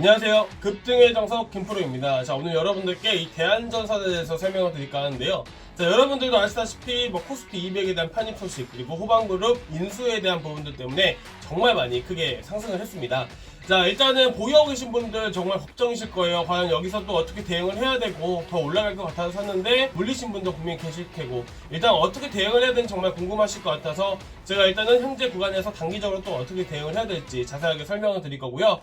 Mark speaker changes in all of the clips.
Speaker 1: 안녕하세요. 급등의 정석 김프로입니다. 자, 오늘 여러분들께 이 대한전선에 대해서 설명을 드릴까 하는데요. 자, 여러분들도 아시다시피 코스피 200에 대한 편입 소식, 그리고 호방그룹 인수에 대한 부분들 때문에 정말 많이 크게 상승을 했습니다. 자, 일단은 보유하고 계신 분들 정말 걱정이실 거예요. 과연 여기서 또 어떻게 대응을 해야 되고 더 올라갈 것 같아서 샀는데 물리신 분도 분명히 계실 테고, 일단 어떻게 대응을 해야 되는지 정말 궁금하실 것 같아서 제가 일단은 현재 구간에서 단기적으로 또 어떻게 대응을 해야 될지 자세하게 설명을 드릴 거고요.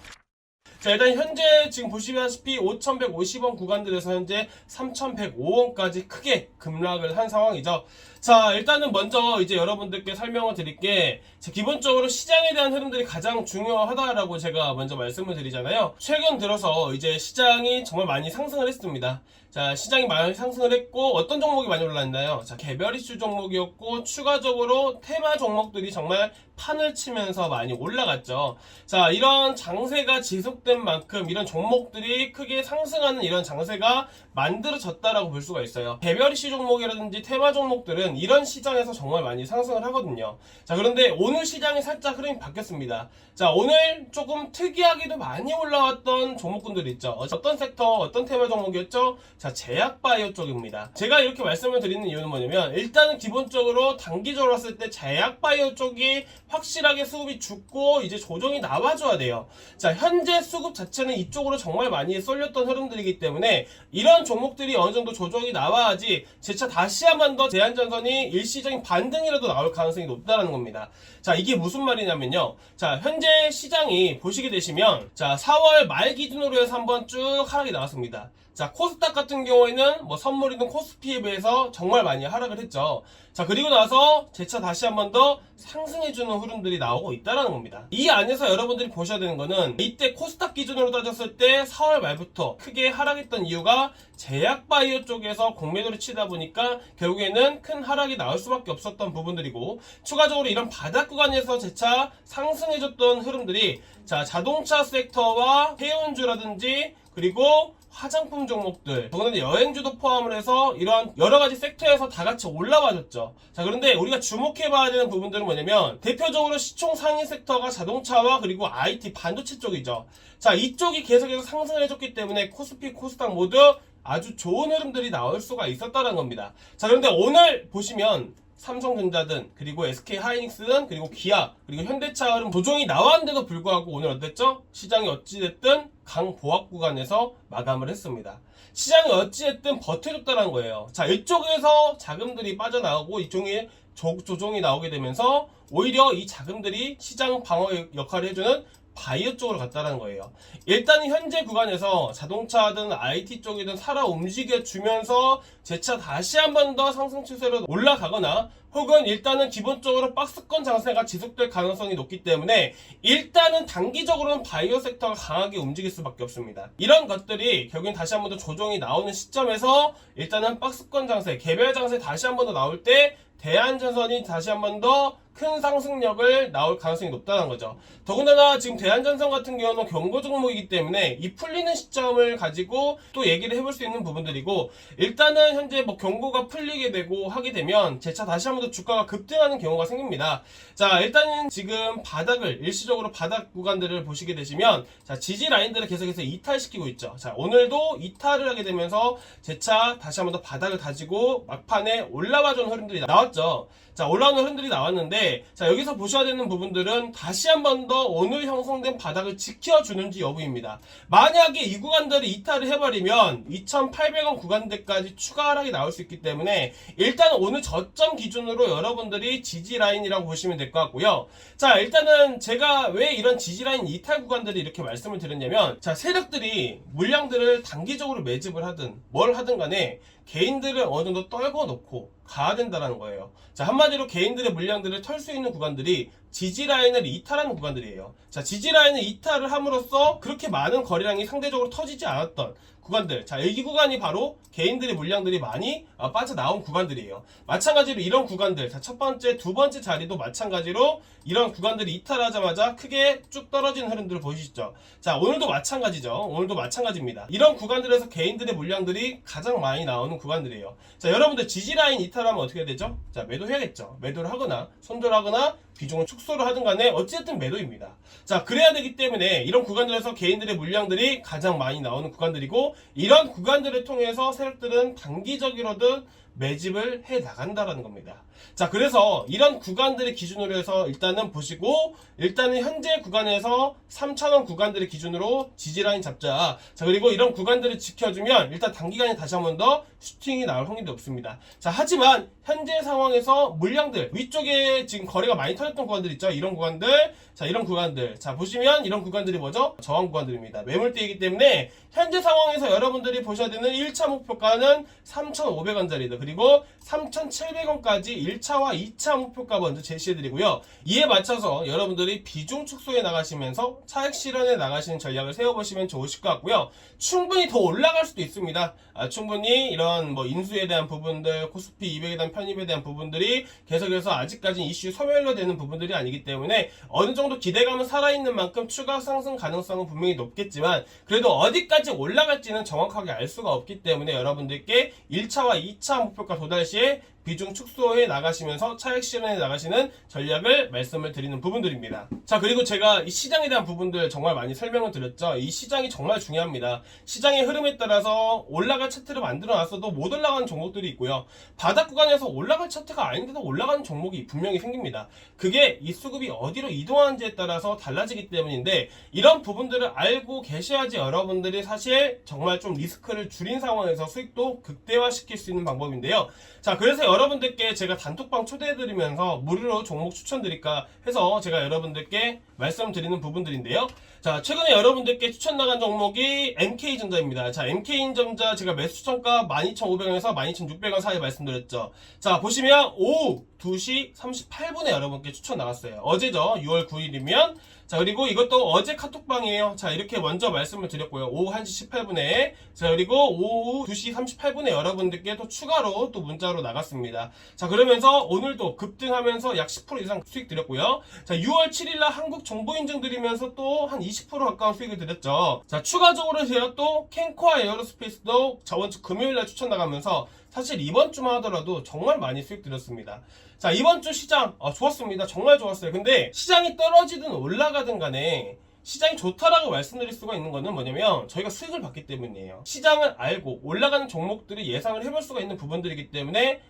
Speaker 1: 자, 일단 현재 지금 보시다시피 5,150원 구간들에서 현재 3,105원까지 크게 급락을 한 상황이죠. 자, 일단은 먼저 이제 여러분들께 설명을 드릴게, 기본적으로 시장에 대한 흐름들이 가장 중요하다라고 제가 먼저 말씀을 드리잖아요. 최근 들어서 이제 시장이 정말 많이 상승을 했습니다. 자, 시장이 많이 상승을 했고 어떤 종목이 많이 올랐나요? 자, 개별 이슈 종목이었고 추가적으로 테마 종목들이 정말 판을 치면서 많이 올라갔죠. 자, 이런 장세가 지속된 만큼 이런 종목들이 크게 상승하는 이런 장세가 만들어졌다라고 볼 수가 있어요. 개별 이슈 종목이라든지 테마 종목들은 이런 시장에서 정말 많이 상승을 하거든요. 자, 그런데 오늘 시장이 살짝 흐름이 바뀌었습니다. 자, 오늘 조금 특이하게도 많이 올라왔던 종목군들 있죠. 어떤 섹터, 어떤 테마 종목이었죠? 자, 제약바이오 쪽입니다. 제가 이렇게 말씀을 드리는 이유는 뭐냐면, 일단은 기본적으로 단기적으로 봤을 때 제약바이오 쪽이 확실하게 수급이 죽고 이제 조정이 나와줘야 돼요. 자, 현재 수급 자체는 이쪽으로 정말 많이 쏠렸던 흐름들이기 때문에 이런 종목들이 어느 정도 조정이 나와야지 재차 다시 한 번 더 대한전선이 일시적인 반등이라도 나올 가능성이 높다는 겁니다. 자, 이게 무슨 말이냐면요. 자, 현재 시장이 보시게 되시면, 자, 4월 말 기준으로 해서 한번 쭉 하락이 나왔습니다. 자, 코스닥 같은 경우에는 선물이든 코스피에 비해서 정말 많이 하락을 했죠. 자, 그리고 나서 재차 다시 한 번 더 상승해주는 흐름들이 나오고 있다는 겁니다. 이 안에서 여러분들이 보셔야 되는 거는, 이때 코스닥 기준으로 따졌을 때 4월 말부터 크게 하락했던 이유가 제약바이오 쪽에서 공매도를 치다 보니까 결국에는 큰 하락이 나올 수밖에 없었던 부분들이고, 추가적으로 이런 바닥 구간에서 재차 상승해줬던 흐름들이, 자, 자동차 섹터와 해운주라든지 그리고 화장품 종목들, 더군다나 여행주도 포함을 해서 이러한 여러가지 섹터에서 다 같이 올라와줬죠. 자, 그런데 우리가 주목해봐야 되는 부분들은 뭐냐면, 대표적으로 시총 상위 섹터가 자동차와 그리고 IT, 반도체 쪽이죠. 자, 이쪽이 계속해서 상승을 해줬기 때문에 코스피, 코스닥 모두 아주 좋은 흐름들이 나올 수가 있었다는 겁니다. 자, 그런데 오늘 보시면 삼성전자든 그리고 SK하이닉스든 그리고 기아 그리고 현대차 흐름 조정이 나왔는데도 불구하고 오늘 어땠죠? 시장이 어찌됐든 강보합 구간에서 마감을 했습니다. 시장이 어찌됐든 버텨줬다는 거예요. 자, 이쪽에서 자금들이 빠져나오고 이쪽에 조정이 나오게 되면서 오히려 이 자금들이 시장 방어 역할을 해주는 바이오 쪽으로 갔다는 거예요. 일단 현재 구간에서 자동차든 IT 쪽이든 살아 움직여 주면서 재차 다시 한 번 더 상승 추세로 올라가거나, 혹은 일단은 기본적으로 박스권 장세가 지속될 가능성이 높기 때문에 일단은 단기적으로는 바이오 섹터가 강하게 움직일 수밖에 없습니다. 이런 것들이 결국엔 다시 한 번 더 조정이 나오는 시점에서 일단은 박스권 장세, 개별 장세 다시 한 번 더 나올 때 대한전선이 다시 한 번 더 큰 상승력을 나올 가능성이 높다는 거죠. 더군다나 지금 대한전선 같은 경우는 경고 종목이기 때문에 이 풀리는 시점을 가지고 또 얘기를 해볼 수 있는 부분들이고, 일단은 현재 경고가 풀리게 되고 하게 되면 재차 다시 한 번 더 주가가 급등하는 경우가 생깁니다. 자, 일단은 지금 바닥을, 일시적으로 바닥 구간들을 보시게 되시면, 자, 지지 라인들을 계속해서 이탈시키고 있죠. 자, 오늘도 이탈을 하게 되면서 재차 다시 한 번 더 바닥을 다지고 막판에 올라와주는 흐름들이 나왔죠. 자, 올라오는 흐름들이 나왔는데, 자, 여기서 보셔야 되는 부분들은 다시 한 번 더 오늘 형성된 바닥을 지켜주는지 여부입니다. 만약에 이 구간들을 이탈을 해버리면 2,800원 구간대까지 추가 하락이 나올 수 있기 때문에 일단 오늘 저점 기준으로 여러분들이 지지 라인이라고 보시면 될 것 같고요. 자, 일단은 제가 왜 이런 지지 라인 이탈 구간들을 이렇게 말씀을 드렸냐면, 자, 세력들이 물량들을 단기적으로 매집을 하든 뭘 하든 간에 개인들을 어느 정도 떨궈 놓고 가야 된다는 거예요. 자, 한마디로 개인들의 물량들을 털 수 있는 구간들이 지지라인을 이탈하는 구간들이에요. 자, 지지라인을 이탈을 함으로써 그렇게 많은 거래량이 상대적으로 터지지 않았던 구간들, 자, 이 구간이 바로 개인들의 물량들이 많이 빠져나온 구간들이에요. 마찬가지로 이런 구간들, 자, 첫 번째, 두 번째 자리도 마찬가지로 이런 구간들이 이탈하자마자 크게 쭉 떨어지는 흐름들을 보이시죠. 자, 오늘도 마찬가지죠. 오늘도 마찬가지입니다. 이런 구간들에서 개인들의 물량들이 가장 많이 나오는 구간들이에요. 자, 여러분들 지지라인 이탈하면 어떻게 되죠? 자, 매도해야겠죠. 매도를 하거나 손절하거나 비중을 축소를 하든 간에 어쨌든 매도입니다. 자, 그래야 되기 때문에 이런 구간들에서 개인들의 물량들이 가장 많이 나오는 구간들이고, 이런 구간들을 통해서 세력들은 단기적이로든 매집을 해 나간다라는 겁니다. 자, 그래서 이런 구간들을 기준으로 해서 일단은 보시고, 일단은 현재 구간에서 3,000원 구간들을 기준으로 지지라인 잡자. 자, 그리고 이런 구간들을 지켜주면 일단 단기간에 다시 한 번 더 슈팅이 나올 확률이 높습니다. 자, 하지만 현재 상황에서 물량들 위쪽에 지금 거래가 많이 터졌던 구간들 있죠. 이런 구간들, 자, 이런 구간들, 자, 보시면 이런 구간들이 뭐죠? 저항 구간들입니다. 매물대이기 때문에 현재 상황에서 여러분들이 보셔야 되는 1차 목표가는 3,500원짜리다. 그리고 3,700원까지 1차와 2차 목표가 먼저 제시해드리고요. 이에 맞춰서 여러분들이 비중 축소해 나가시면서 차익 실현해 나가시는 전략을 세워보시면 좋으실 것 같고요. 충분히 더 올라갈 수도 있습니다. 충분히 이런 뭐 인수에 대한 부분들, 코스피 200에 대한 편입에 대한 부분들이 계속해서 아직까지 이슈 소멸되는 부분들이 아니기 때문에 어느 정도 기대감은 살아있는 만큼 추가 상승 가능성은 분명히 높겠지만, 그래도 어디까지 올라갈지는 정확하게 알 수가 없기 때문에 여러분들께 1차와 2차 목표가 도달 시에 비중 축소해 나가시면서 차익 실현해 나가시는 전략을 말씀을 드리는 부분들입니다. 자, 그리고 제가 이 시장에 대한 부분들 정말 많이 설명을 드렸죠. 이 시장이 정말 중요합니다. 시장의 흐름에 따라서 올라갈 차트를 만들어 놨어도 못 올라가는 종목들이 있고요. 바닥 구간에서 올라갈 차트가 아닌데도 올라가는 종목이 분명히 생깁니다. 그게 이 수급이 어디로 이동하는지에 따라서 달라지기 때문인데, 이런 부분들을 알고 계셔야지 여러분들이 사실 정말 좀 리스크를 줄인 상황에서 수익도 극대화시킬 수 있는 방법인데요. 자, 그래서 여러분들께 제가 단톡방 초대해드리면서 무료로 종목 추천드릴까 해서 제가 여러분들께 말씀드리는 부분들인데요. 자, 최근에 여러분들께 추천 나간 종목이 MK전자입니다. 자, MK전자 제가 매수 추천가 12,500원에서 12,600원 사이 말씀드렸죠. 자, 보시면 오후 2시 38분에 여러분께 추천 나갔어요. 어제죠. 6월 9일이면. 자, 그리고 이것도 어제 카톡방이에요. 자, 이렇게 먼저 말씀을 드렸고요. 오후 1시 18분에. 자, 그리고 오후 2시 38분에 여러분들께 또 추가로 또 문자로 나갔습니다. 자, 그러면서 오늘도 급등하면서 약 10% 이상 수익 드렸고요. 자, 6월 7일날 한국 정보 인증 드리면서 또 한 20% 가까운 수익을 드렸죠. 자, 추가적으로 제가 또 캔코아 에어로스페이스도 저번 주 금요일날 추천 나가면서 사실 이번 주만 하더라도 정말 많이 수익 드렸습니다. 자, 이번 주 시장 좋았습니다. 정말 좋았어요. 근데 시장이 떨어지든 올라가든 간에 시장이 좋다라고 말씀드릴 수가 있는 거는 뭐냐면 저희가 수익을 받기 때문이에요. 시장을 알고 올라가는 종목들을 예상을 해볼 수가 있는 부분들이기 때문에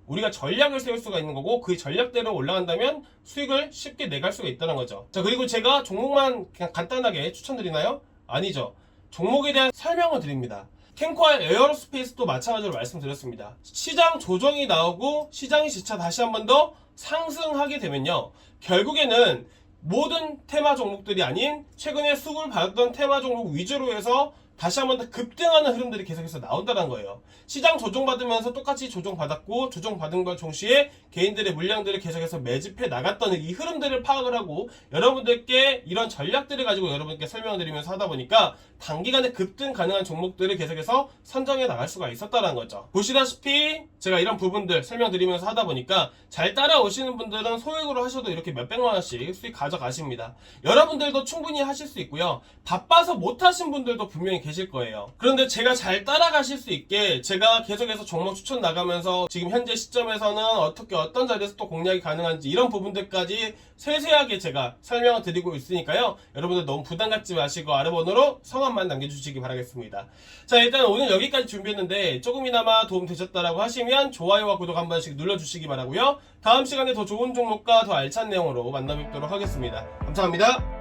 Speaker 1: 우리가 전략을 세울 수가 있는 거고, 그 전략대로 올라간다면 수익을 쉽게 내갈 수가 있다는 거죠. 자, 그리고 제가 종목만 그냥 간단하게 추천드리나요? 아니죠. 종목에 대한 설명을 드립니다. 캔코아 에어로스페이스도 마찬가지로 말씀드렸습니다. 시장 조정이 나오고 시장이 재차 다시 한 번 더 상승하게 되면요, 결국에는 모든 테마 종목들이 아닌 최근에 수급을 받았던 테마 종목 위주로 해서 다시 한 번 더 급등하는 흐름들이 계속해서 나온다는 거예요. 시장 조정받으면서 똑같이 조정받았고, 조정받은 걸 동시에 개인들의 물량들을 계속해서 매집해 나갔던 이 흐름들을 파악을 하고 여러분들께 이런 전략들을 가지고 여러분께 설명을 드리면서 하다 보니까 단기간에 급등 가능한 종목들을 계속해서 선정해 나갈 수가 있었다는 거죠. 보시다시피 제가 이런 부분들 설명드리면서 하다 보니까 잘 따라오시는 분들은 소액으로 하셔도 이렇게 몇백만 원씩 수익 가져가십니다. 여러분들도 충분히 하실 수 있고요. 바빠서 못하신 분들도 분명히 계실 거예요. 그런데 제가 잘 따라가실 수 있게 제가 계속해서 종목 추천 나가면서 지금 현재 시점에서는 어떻게 어떤 자리에서 또 공략이 가능한지 이런 부분들까지 세세하게 제가 설명을 드리고 있으니까요. 여러분들 너무 부담 갖지 마시고 아르번으로 성함만 남겨주시기 바라겠습니다. 자, 일단 오늘 여기까지 준비했는데 조금이나마 도움 되셨다라고 하시면 좋아요와 구독 한 번씩 눌러주시기 바라고요. 다음 시간에 더 좋은 종목과 더 알찬 내용으로 만나 뵙도록 하겠습니다. 감사합니다.